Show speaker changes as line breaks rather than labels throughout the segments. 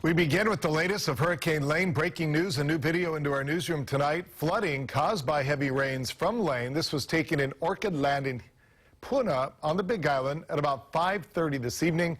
We begin with the latest of Hurricane Lane. Breaking news, a new video into our newsroom tonight. Flooding caused by heavy rains from Lane. This was taken in Orchid Land in Puna on the Big Island at about 5:30 this evening.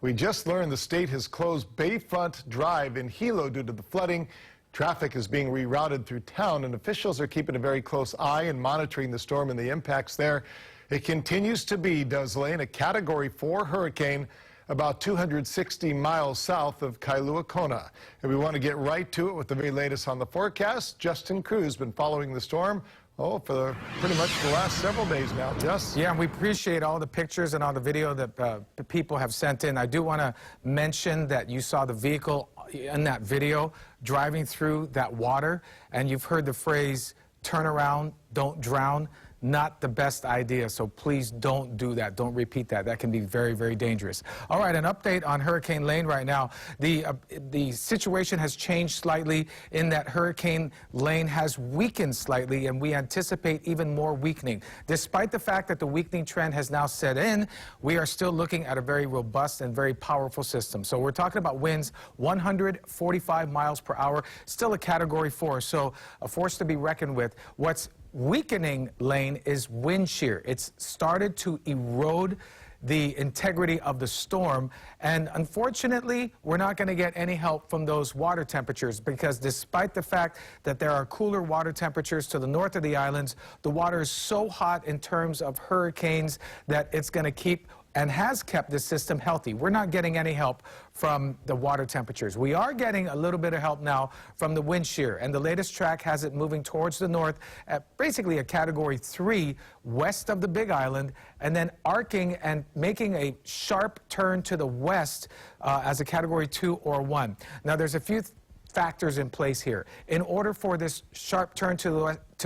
We just learned the state has closed Bayfront Drive in Hilo due to the flooding. Traffic is being rerouted through town, and officials are keeping a very close eye and monitoring the storm and the impacts there. It continues to be, does Lane, a Category 4 hurricane about 260 miles south of Kailua Kona. And we want to get right to it with the very latest on the forecast. Justin Cruz has been following the storm for pretty much the last several days now. Justin?
Yeah, and we appreciate all the pictures and all the video that the people have sent in. I do want to mention that you saw the vehicle in that video driving through that water, and you've heard the phrase, turn around, don't drown. Not the best idea, so please don't do that. Don't repeat that. That can be very, very dangerous. All right, an update on Hurricane Lane right now. The situation has changed slightly in that Hurricane Lane has weakened slightly, and we anticipate even more weakening. Despite the fact that the weakening trend has now set in, we are still looking at a very robust and very powerful system. So we're talking about winds 145 miles per hour, still a Category 4, so a force to be reckoned with. What's weakening Lane is wind shear. It's started to erode the integrity of the storm, and unfortunately we're not going to get any help from those water temperatures, because despite the fact that there are cooler water temperatures to the north of the islands, the water is so hot in terms of hurricanes that it's going to keep and has kept the system healthy. We're not getting any help from the water temperatures. We are getting a little bit of help now from the wind shear, and the latest track has it moving towards the north at basically a Category 3 west of the Big Island, and then arcing and making a sharp turn to the west as a Category 2 or 1. Now, there's a few factors in place here. In order for this sharp turn to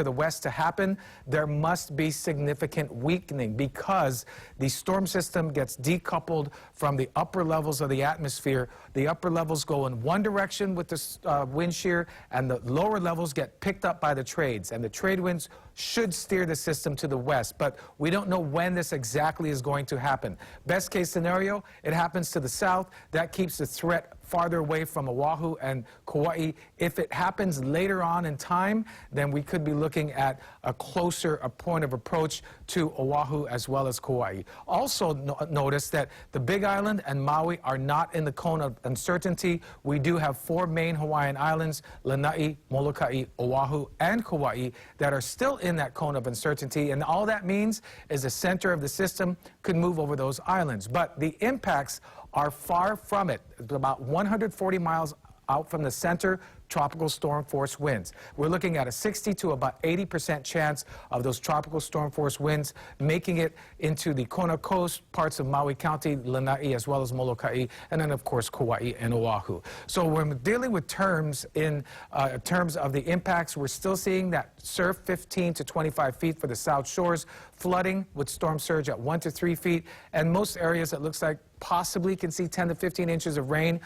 the west to happen, there must be significant weakening, because the storm system gets decoupled from the upper levels of the atmosphere. The upper levels go in one direction with the wind shear, and the lower levels get picked up by the trades, and the trade winds should steer the system to the west, but we don't know when this exactly is going to happen. Best case scenario, it happens to the south. That keeps the threat farther away from Oahu and Kauai. If it happens later on in time, then we could be looking at a closer point of approach to Oahu as well as Kauai. Also notice that the Big Island and Maui are not in the cone of uncertainty. We do have 4 main Hawaiian islands, Lanai, Molokai, Oahu, and Kauai, that are still in that cone of uncertainty, and all that means is the center of the system could move over those islands. But the impacts are far from it. About 140 miles out from the center, tropical storm force winds. We're looking at a 60 to about 80% chance of those tropical storm force winds making it into the Kona coast, parts of Maui County, Lanai, as well as Molokai, and then of course Kauai and Oahu. So we're dealing with terms of the impacts. We're still seeing that surf 15 to 25 feet for the south shores, flooding with storm surge at 1 to 3 feet, and most areas it looks like possibly can see 10 to 15 inches of rain,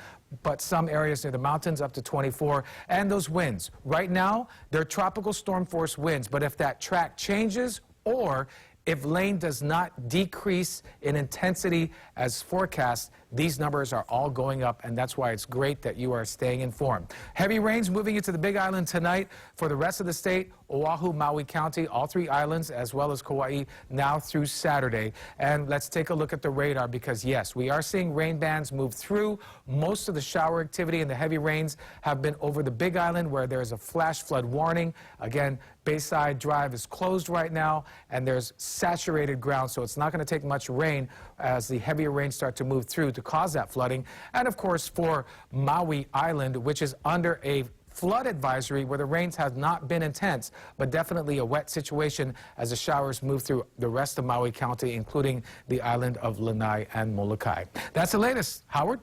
but some areas near the mountains up to 24. And those winds, right now, they're tropical storm force winds, but if that track changes, or if Lane does not decrease in intensity as forecast, these numbers are all going up, and that's why it's great that you are staying informed. Heavy rains moving into the Big Island tonight. For the rest of the state, Oahu, Maui County, all 3 islands, as well as Kauai, now through Saturday. And let's take a look at the radar, because yes, we are seeing rain bands move through. Most of the shower activity and the heavy rains have been over the Big Island, where there is a flash flood warning. Again, Bayside Drive is closed right now, and there's saturated ground, so it's not going to take much rain as the heavier rains start to move through to cause that flooding. And of course, for Maui Island, which is under a flood advisory where the rains have not been intense, but definitely a wet situation as the showers move through the rest of Maui County, including the island of Lanai and Molokai. That's the latest. Howard?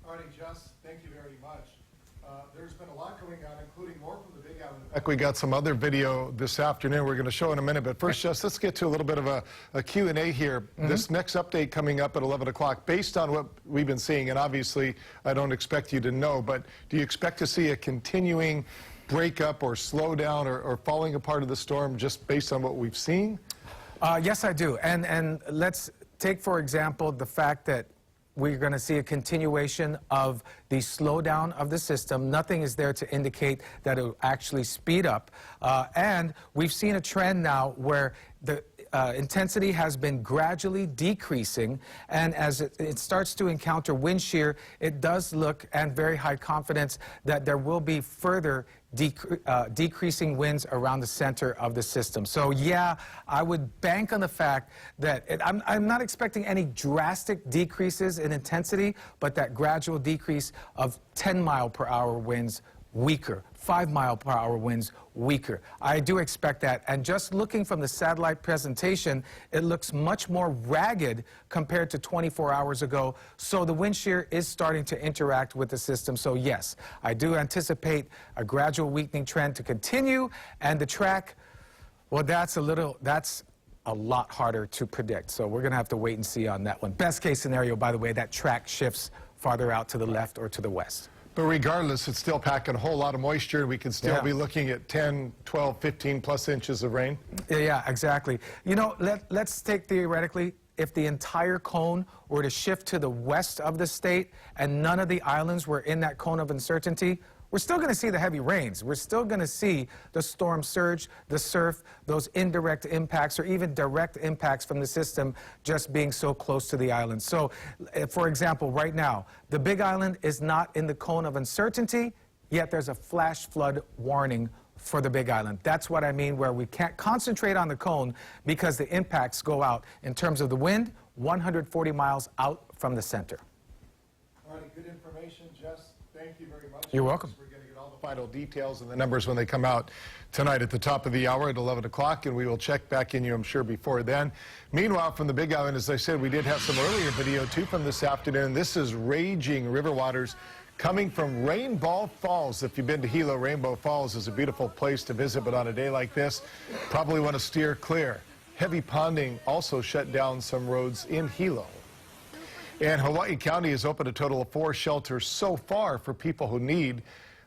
All right, Just, thank you very much. There's been a lot going on, including more from the Big Island. In fact, we got some other video this afternoon we're going to show in a minute, but first, Just, let's get to a little bit of a Q&A here. This next update coming up at 11 o'clock, based on what we've been seeing, and obviously I don't expect you to know, but do you expect to see a continuing breakup or slowdown or falling apart of the storm just based on what we've seen?
Yes, I do. And let's take, for example, the fact that we're going to see a continuation of the slowdown of the system. Nothing is there to indicate that it will actually speed up. And we've seen a trend now where the intensity has been gradually decreasing, and as it starts to encounter wind shear, it does look, and very high confidence, that there will be further decreasing winds around the center of the system. So yeah, I would bank on the fact that I'm not expecting any drastic decreases in intensity, but that gradual decrease of 10-mile-per-hour winds weaker, 5-mile-per-hour winds weaker. I do expect that, and just looking from the satellite presentation, it looks much more ragged compared to 24 hours ago, so the wind shear is starting to interact with the system. So yes, I do anticipate a gradual weakening trend to continue, and the track, well, that's a lot harder to predict, so we're going to have to wait and see on that one. Best case scenario, by the way, that track shifts farther out to the left or to the west.
But regardless, it's still packing a whole lot of moisture. We could still be looking at 10, 12, 15 plus inches of rain.
Yeah, exactly. You know, let's take theoretically, if the entire cone were to shift to the west of the state and none of the islands were in that cone of uncertainty, we're still going to see the heavy rains. We're still going to see the storm surge, the surf, those indirect impacts, or even direct impacts from the system just being so close to the island. So, for example, right now, the Big Island is not in the cone of uncertainty, yet there's a flash flood warning for the Big Island. That's what I mean, where we can't concentrate on the cone because the impacts go out in terms of the wind, 140 miles out from the center.
All right, good information, Jess. Thank you very much.
You're welcome.
We're going to get all the final details and the numbers when they come out tonight at the top of the hour at 11 o'clock, and we will check back in you, I'm sure, before then. Meanwhile, from the Big Island, as I said, we did have some earlier video, too, from this afternoon. This is raging river waters coming from Rainbow Falls. If you've been to Hilo, Rainbow Falls is a beautiful place to visit, but on a day like this, probably want to steer clear. Heavy ponding also shut down some roads in Hilo. And Hawaii County has opened a total of 4 shelters so far for people who need.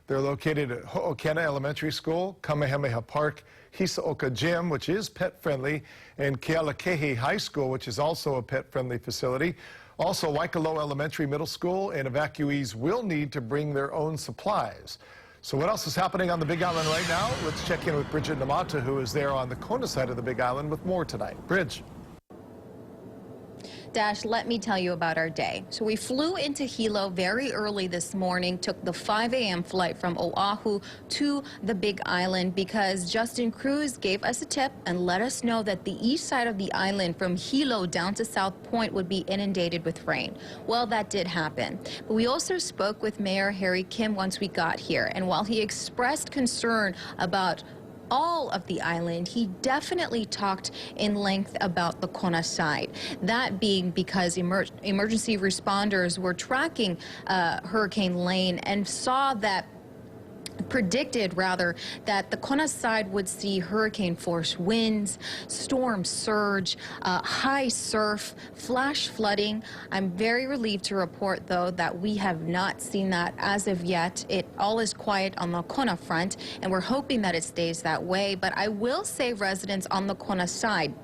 They're located at Ho'okena Elementary School, Kamehameha Park, Hisaoka Gym, which is pet-friendly, and Kealakehe High School, which is also a pet-friendly facility. Also, Waikolo Elementary Middle School, and evacuees will need to bring their own supplies. So what else is happening on the Big Island right now? Let's check in with Bridget Namata, who is there on the Kona side of the Big Island with more tonight. Bridge.
Dash, let me tell you about our day. So we flew into Hilo very early this morning, took the 5 a.m. flight from Oahu to the Big Island because Justin Cruz gave us a tip and let us know that the east side of the island from Hilo down to South Point would be inundated with rain. Well, that did happen. But we also spoke with Mayor Harry Kim once we got here, and while he expressed concern about all of the island, he definitely talked in length about the Kona side. That being because emergency responders were tracking Hurricane Lane and predicted rather that the Kona side would see hurricane force winds, storm surge, high surf, flash flooding. I'm very relieved to report, though, that we have not seen that as of yet. It all is quiet on the Kona front, and we're hoping that it stays that way. But I will say residents on the Kona side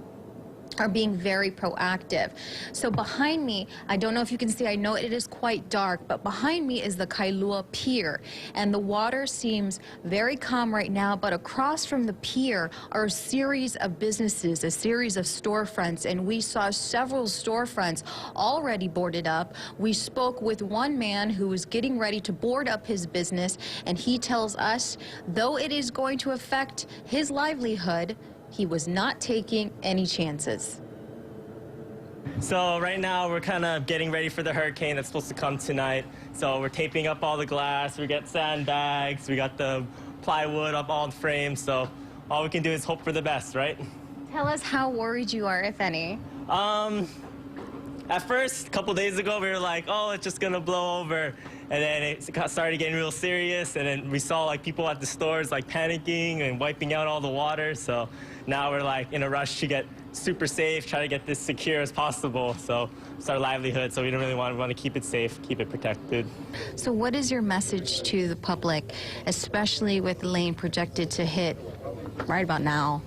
are being very proactive. So behind me, I don't know if you can see, I know it is quite dark, but behind me is the Kailua Pier, and the water seems very calm right now, but across from the pier are a series of businesses, a series of storefronts, and we saw several storefronts already boarded up. We spoke with one man who was getting ready to board up his business, and he tells us, though it is going to affect his livelihood, he was not taking any chances.
So right now we're kind of getting ready for the hurricane that's supposed to come tonight. So we're taping up all the glass, we got sandbags, we got the plywood up all the frames. So all we can do is hope for the best, right?
Tell us how worried you are, if any.
At first, a couple days ago, we were like, oh, it's just gonna blow over. And then it started getting real serious, and then we saw like people at the stores like panicking and wiping out all the water. So now we're like in a rush to get super safe, try to get this secure as possible. So it's our livelihood, so we don't really want to keep it safe, keep it protected.
So what is your message to the public, especially with Lane projected to hit right about now?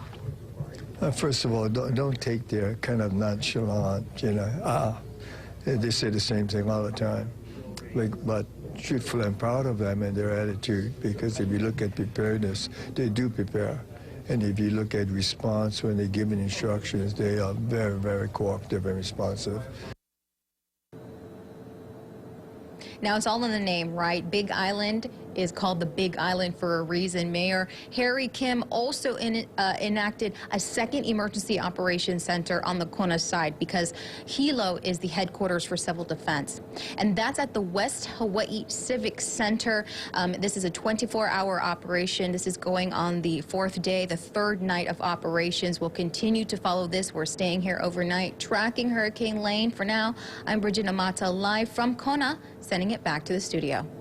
First of all, don't take their kind of nonchalant, They say the same thing all the time. But truthful, I'm proud of them and their attitude, because if you look at preparedness, they do prepare. And if you look at response when they're given instructions, they are very, very cooperative and responsive.
Now, it's all in the name, right? Big Island is called the Big Island for a reason. Mayor Harry Kim also enacted a second emergency operations center on the Kona side, because Hilo is the headquarters for civil defense. And that's at the West Hawaii Civic Center. This is a 24-hour operation. This is going on the 4th day, the 3rd night of operations. We'll continue to follow this. We're staying here overnight, tracking Hurricane Lane. For now, I'm Bridget Amata, live from Kona, sending it back to the studio.